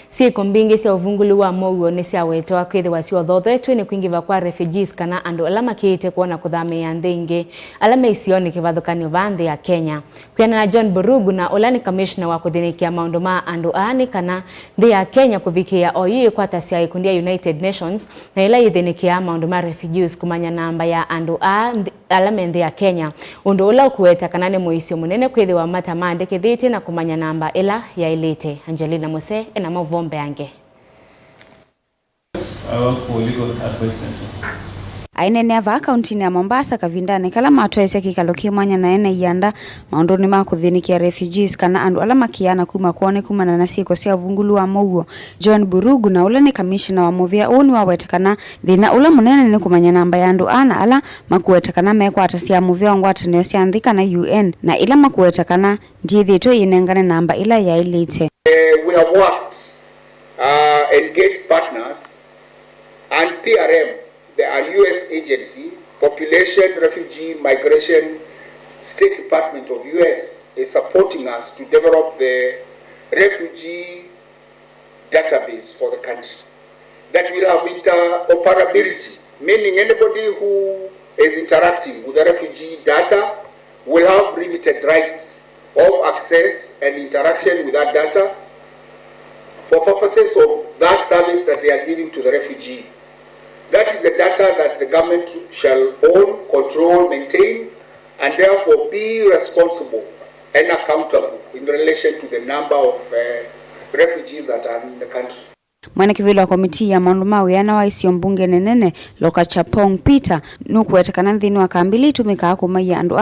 Syiko Mbingi cia Uvungulu wa Muuo Nisyawetwa Kwithiwa Syothothetwe ni Kwingiva kwa Refugess kana Andu ala Makiite kwa Nakuthaamia Ingi ala Isioni Kivathukanyo Vaa Nthi ya Kenya. Kwiana na John Burugu na ulani commissioner wa kuthinikia maundu ma Andu ani kana Nthi ya Kenya kuvikia oyi kwata cia ikundi ya United Nations na ila ithinikia maundu ma Refugess kumanya namba ya Andu ala Nthi ya Kenya. Undu ula ukuweta kana ni muisio munene kwithiwa mata maandikithite na kumanya namba ila ya ilite. Angelina Mose ena mavombe ange. Ainene ava kaunti ya Mombasa kavindane kala matoese kikalo kimwanya na ene yanda maundu ni makuthinikia Refugess kana Andu ala makiana kuma kuone kumana na Syiko cia Uvungulu wa Muuo. John Burugu na ula ni commissioner wa movia uni wawetekana thina ula munene ni kumanya namba ya Andu ana ala makuwetekana mekwata cia movia ngwatanio cia nthi kana UN na ila makuwetekana ndithitwe inengane namba ila ya ilite. We have worked, engaged partners and PRM, the US agency, Population, Refugee, Migration, State Department of US is supporting us to develop the refugee database for the country. That will have interoperability, meaning anybody who is interacting with the refugee data will have limited rights of access and interaction with that data for purposes of that service that they are giving to the refugee. That is the data that the government shall own, control, maintain, and therefore be responsible and accountable in relation to the number of refugees that are in the country. Mwana kivilo wa komiti ya maundu ma wiana wa isio mbunge nenene Loka Chapong Peter nukuwetekana nthini wa kambili itumika kumaiya Andu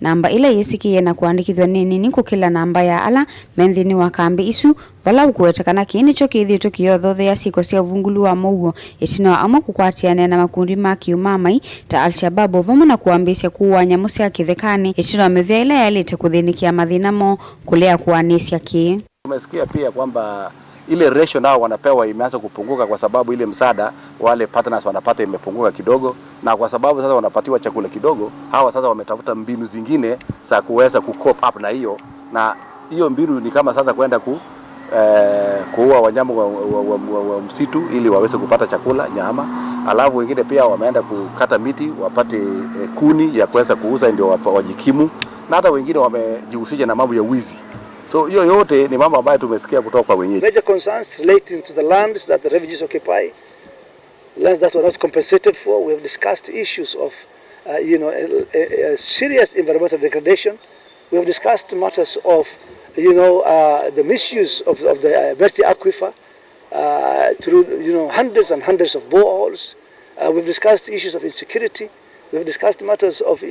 namba ila yesikie na kuandikithwa nini kukila namba ya ala menthini wa kambi isu vala ukuwetekana kini cho kithitwe kiyothothea Syiko cia Uvungulu wa Muuo itina amwe kukwatiana na makundi ma kiumamai ta Al-Shabaab vamwe na kuambisya kuwa nyamu cia kithekani itina mevya ila yalite kuthinikia mathina mo kulea kuanisya ki. Tumesikia pia kwamba ile ratio nao wanapewa imeanza kupunguka kwa sababu ile msaada wale partners wanapata imepunguka kidogo, na kwa sababu sasa wanapatiwa chakula kidogo, hawa sasa wametafuta mbinu zingine za kuweza cope up na hiyo, na hiyo mbinu ni kama sasa kwenda kuua wanyama wa msitu ili waweze kupata chakula nyama, alafu wengine pia wameenda kukata miti wapate kuni ya kuweza kuuza ndio wajikimu, na hata wengine wamejihusisha na mambo ya wizi. So hiyo yote ni mambo ambayo tumesikia kutoka kwa wenyeji. Major concerns relating to the lands that the refugees occupy, lands that were not compensated for. We have discussed issues of, serious environmental degradation. We have discussed matters of, the misuse of the Vaa aquifer through, hundreds and hundreds of boreholes. We've discussed issues of insecurity. We've discussed matters of,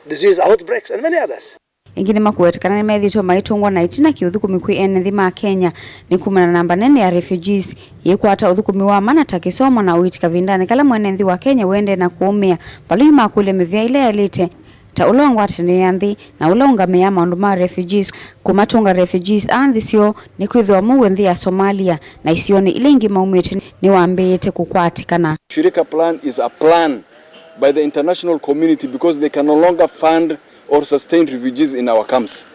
disease outbreaks and many others. Ingine makuwetekana ni methitwa maitungwa na itina kiuthukumi kwi ene nthi ma Kenya ni kumana namba nene ya Refugess yekwata uthukumi wa mana ta kisomo na uitika vindane kala mwene nthi wa Kenya wende na kuumia valu makule mevya ile yalite ta ula ngwatani ya nthi na ula ungamea maundu ma Refugess kumatunga Refugess anthi sio ni kwithiwa muwe nthi ya Somalia na Isioni ile ingi maumite ni wambite kukwatikana. Shirika plan is a plan by the international community because they can no longer fund or sustain refugees in our camps,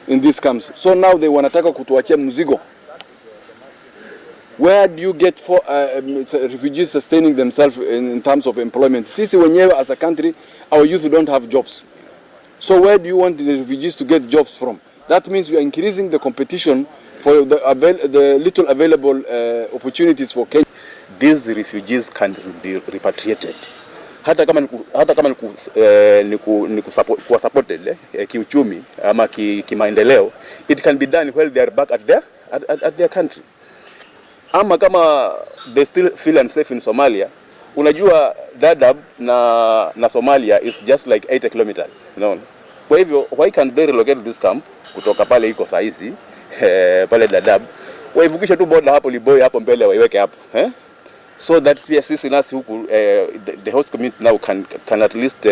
in these camps. So now they wanataka kutuachia mzigo. Where do you get for refugees sustaining themselves in terms of employment? Sisi wenyewe as a country, our youth don't have jobs. So where do you want the refugees to get jobs from? That means you are increasing the competition for the little available opportunities for Kenya. These refugees can be repatriated. Hata kama ni supported kiuchumi ama kimaendeleo, it can be done while they are back at their country. Ama kama they still feel unsafe in Somalia, unajua Dadaab na Somalia is just like 80 kilometers, Kwa hivyo why can't they relocate this camp kutoka pale iko sahizi pale Dadaab, waivukisha tu border hapo Liboi hapo mbele waiweke hapo so that sisi nasi huku the host community now can at least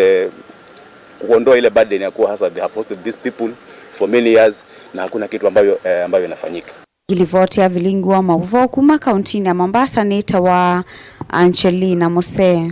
kuondoa ile burden ya kuwa hasa they have hosted these people for many years na hakuna kitu ambayo inafanyika. Ilivotea vilingu wa Makwoo kuma kaunti ya Mombasa ni tawa Angelina Mose.